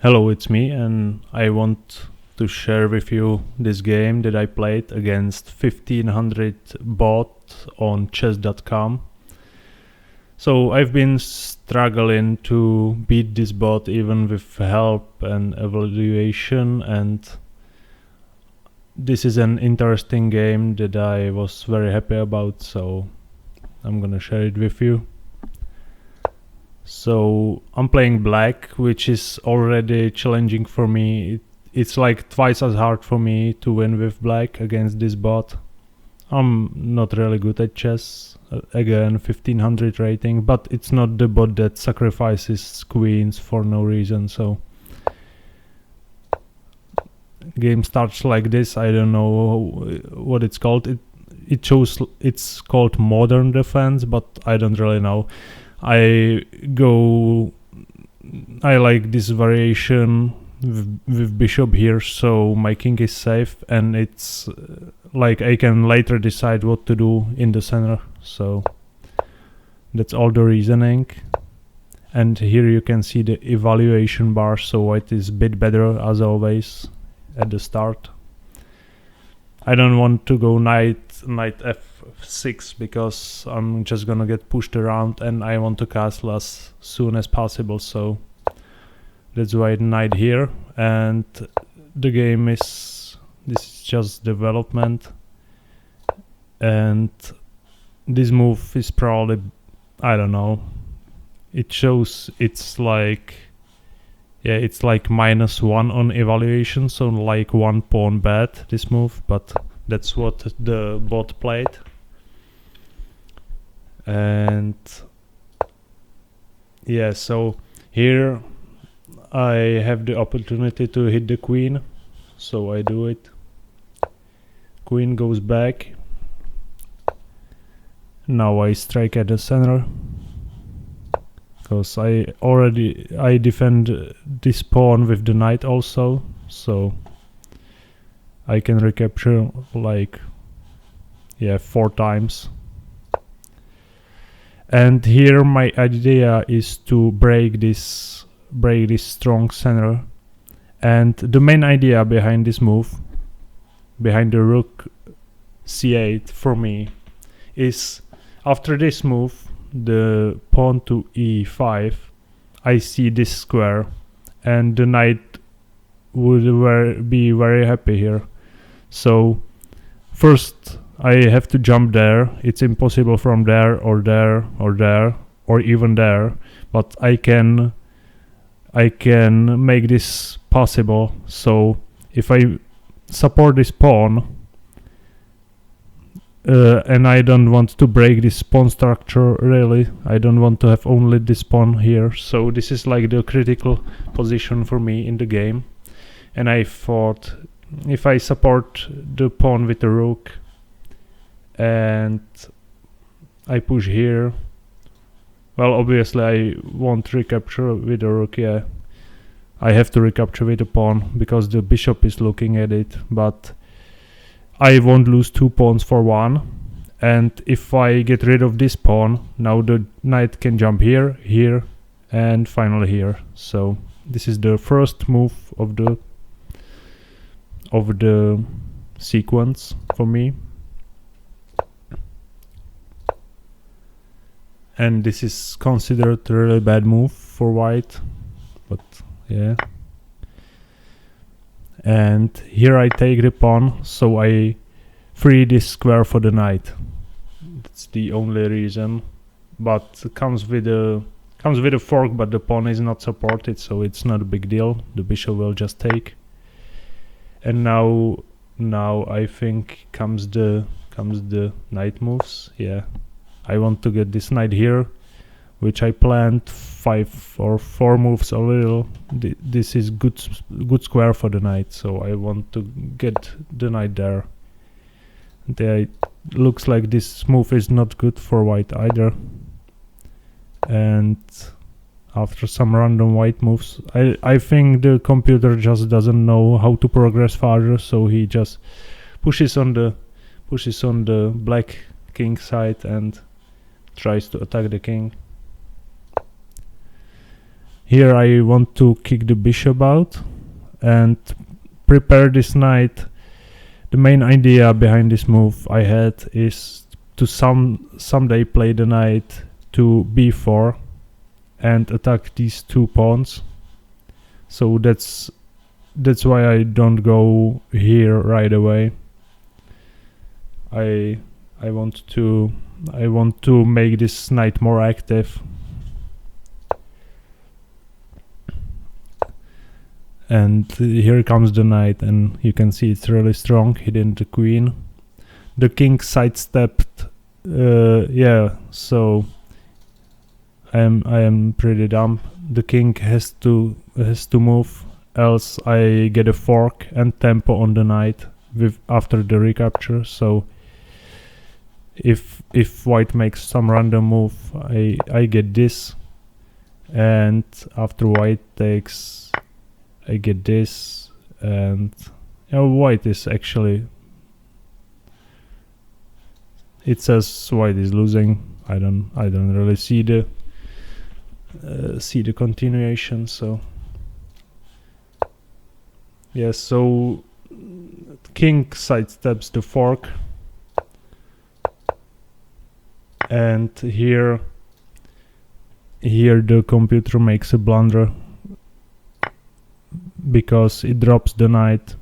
Hello, it's me, and I want to share with you this game that I played against 1500 bot on chess.com. So I've been struggling to beat this bot even with help and evaluation, and this is an interesting game that I was very happy about, so I'm gonna share it with you. So I'm playing black, which is already challenging for me. It's like twice as hard for me to win with black against this bot. I'm not really good at chess. Again, 1500 rating, but it's not the bot that sacrifices queens for no reason. So game starts like this. I don't know what it's called. It shows it's called modern defense, but I don't really know. I like this variation with bishop here, so my king is safe, and it's like I can later decide what to do in the center. So that's all the reasoning. And here you can see the evaluation bar, so white is a bit better as always at the start. I don't want to go knight f6 because I'm just gonna get pushed around and I want to castle as soon as possible, so that's why knight here. And the game is just development, and this move is probably, I don't know, it shows it's like -1 on evaluation, so like 1 pawn bad this move, but that's what the bot played. And yeah, so here I have the opportunity to hit the queen, so I do it. Queen goes back. Now I strike at the center, because I defend this pawn with the knight also, so I can recapture like 4 times. And here my idea is to break this strong center, and the main idea behind this move, behind the rook c8 for me, is after this move, the pawn to e5, I see this square, and the knight would be very happy here. So first I have to jump there. It's impossible from there or there or there or even there, but I can make this possible. So if I support this pawn, and I don't want to break this pawn structure really. I don't want to have only this pawn here. So this is like the critical position for me in the game. And I thought, if I support the pawn with the rook and I push here, well, obviously I won't recapture with the rook. Yeah, I have to recapture with the pawn because the bishop is looking at it, but I won't lose 2 pawns for 1. And if I get rid of this pawn, now the knight can jump here, here, and finally here. So this is the first move of the sequence for me. And this is considered a really bad move for white, but yeah. And here I take the pawn, so I free this square for the knight. That's the only reason. But it comes with a fork, but the pawn is not supported, so it's not a big deal. The bishop will just take. And now I think comes the knight moves. Yeah, I want to get this knight here, which I planned 5 or 4 moves a little. This is good square for the knight, so I want to get the knight there. It looks like this move is not good for white either. And after some random white moves, I think the computer just doesn't know how to progress further, so he just pushes on the black king side and tries to attack the king. Here I want to kick the bishop out and prepare this knight. The main idea behind this move I had is to someday play the knight to b4 and attack these two pawns. So that's why I don't go here right away. I want to make this knight more active. And here comes the knight, and you can see it's really strong, hitting the queen. The king sidestepped. Yeah, so I am pretty dumb. The king has to move, else I get a fork and tempo on the knight after the recapture. So if white makes some random move, I get this, and after white takes, I get this, and white is actually, it says white is losing. I don't really see the continuation. So yeah, so king sidesteps the fork, and here the computer makes a blunder because it drops the knight,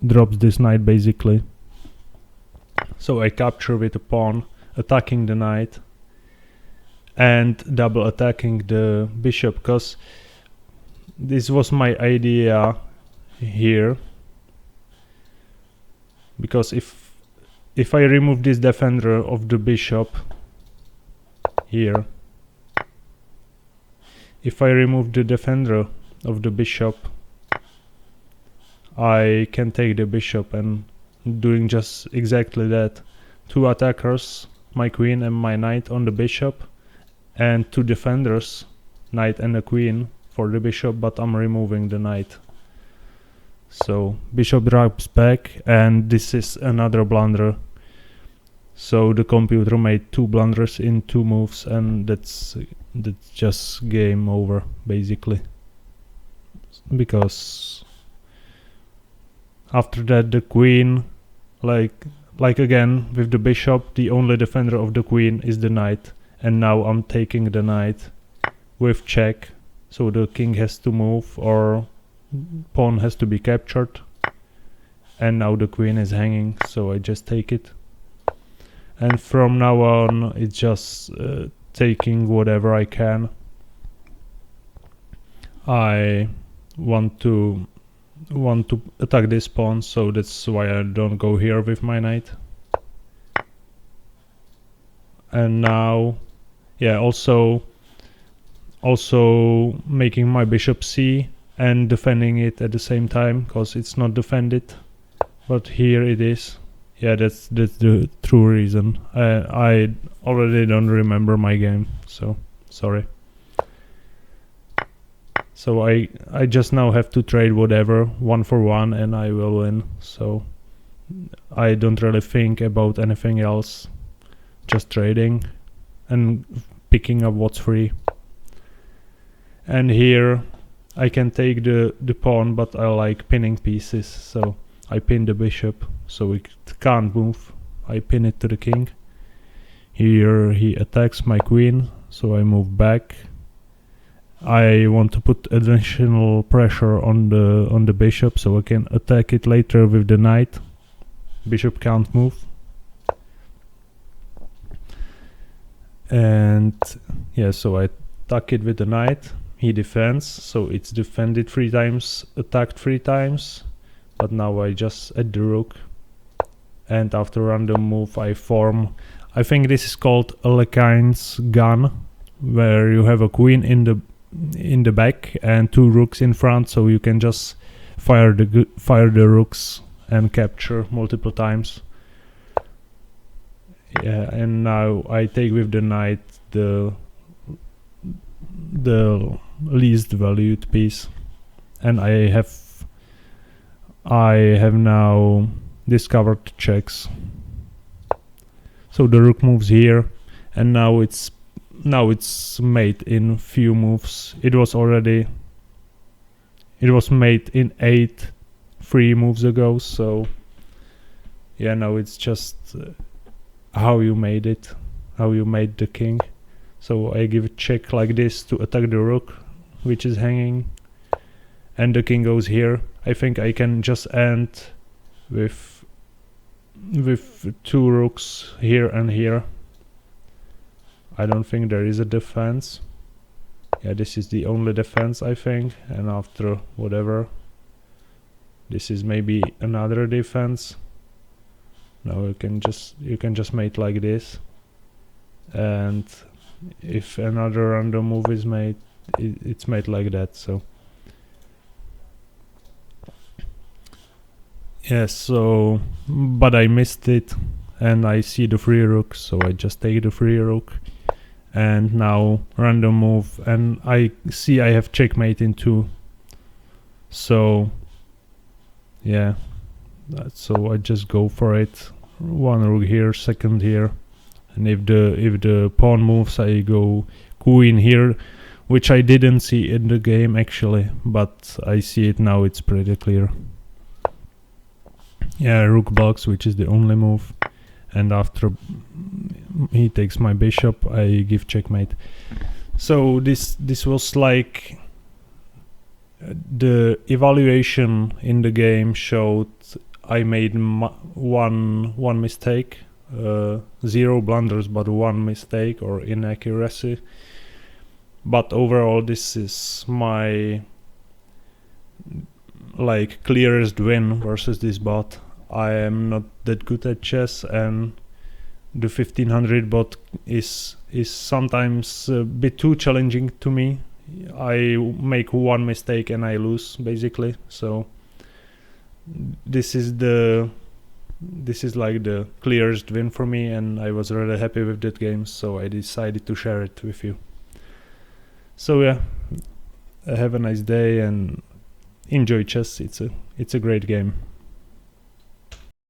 drops this knight basically. So I capture with a pawn, attacking the knight and double attacking the bishop, because this was my idea here. Because if I remove this defender of the bishop here, if I remove the defender of the bishop, I can take the bishop, and doing just exactly that. Two attackers, my queen and my knight on the bishop, and two defenders, knight and a queen for the bishop, but I'm removing the knight. So bishop drops back, and this is another blunder. So the computer made two blunders in two moves, and that's just game over basically. Because after that the queen, like again with the bishop, the only defender of the queen is the knight, and now I'm taking the knight with check, so the king has to move or pawn has to be captured, and now the queen is hanging, so I just take it. And from now on it's just taking whatever I can. I want to attack this pawn, so that's why I don't go here with my knight. And now, yeah, also making my bishop c and defending it at the same time, because it's not defended, but here it is. Yeah, that's the true reason. I already don't remember my game, so sorry. So I just now have to trade whatever, 1 for 1, and I will win. So I don't really think about anything else, just trading and picking up what's free. And here I can take the pawn, but I like pinning pieces, so I pin the bishop so it can't move. I pin it to the king. Here he attacks my queen, so I move back. I want to put additional pressure on the bishop so I can attack it later with the knight. Bishop can't move. And yeah, so I attack it with the knight. He defends, so it's defended 3 times, attacked 3 times. But now I just add the rook. And after random move I form, I think this is called Alekhine's gun, where you have a queen in the back and 2 rooks in front, so you can just fire the rooks and capture multiple times. Yeah, and now I take with the knight the least valued piece, and I have now discovered checks. So the rook moves here, and now it's now it's made in few moves. It was made in 8 3 moves ago, so yeah, now it's just how you made it, how you made the king. So I give a check like this to attack the rook, which is hanging, and the king goes here. I think I can just end with 2 rooks here and here. I don't think there is a defense. Yeah, this is the only defense, I think, and after whatever, this is maybe another defense. Now you can just mate like this, and if another random move is made, it's made like that. So yes, so but I missed it, and I see the free rook, so I just take the free rook, and now random move, and I see I have checkmate in 2. So yeah, so I just go for it. 1 rook here, 2nd here, and if the pawn moves, I go queen here, which I didn't see in the game actually, but I see it now. It's pretty clear. Yeah, rook blocks, which is the only move, and after he takes my bishop, I give checkmate. So this was like the evaluation in the game showed I made one mistake, 0 blunders, but 1 mistake or inaccuracy. But overall, this is my like clearest win versus this bot. I am not that good at chess, and the 1500 bot is sometimes a bit too challenging to me. I make 1 mistake and I lose basically. So this is like the clearest win for me, and I was really happy with that game, so I decided to share it with you. So yeah, have a nice day and enjoy chess. It's a great game.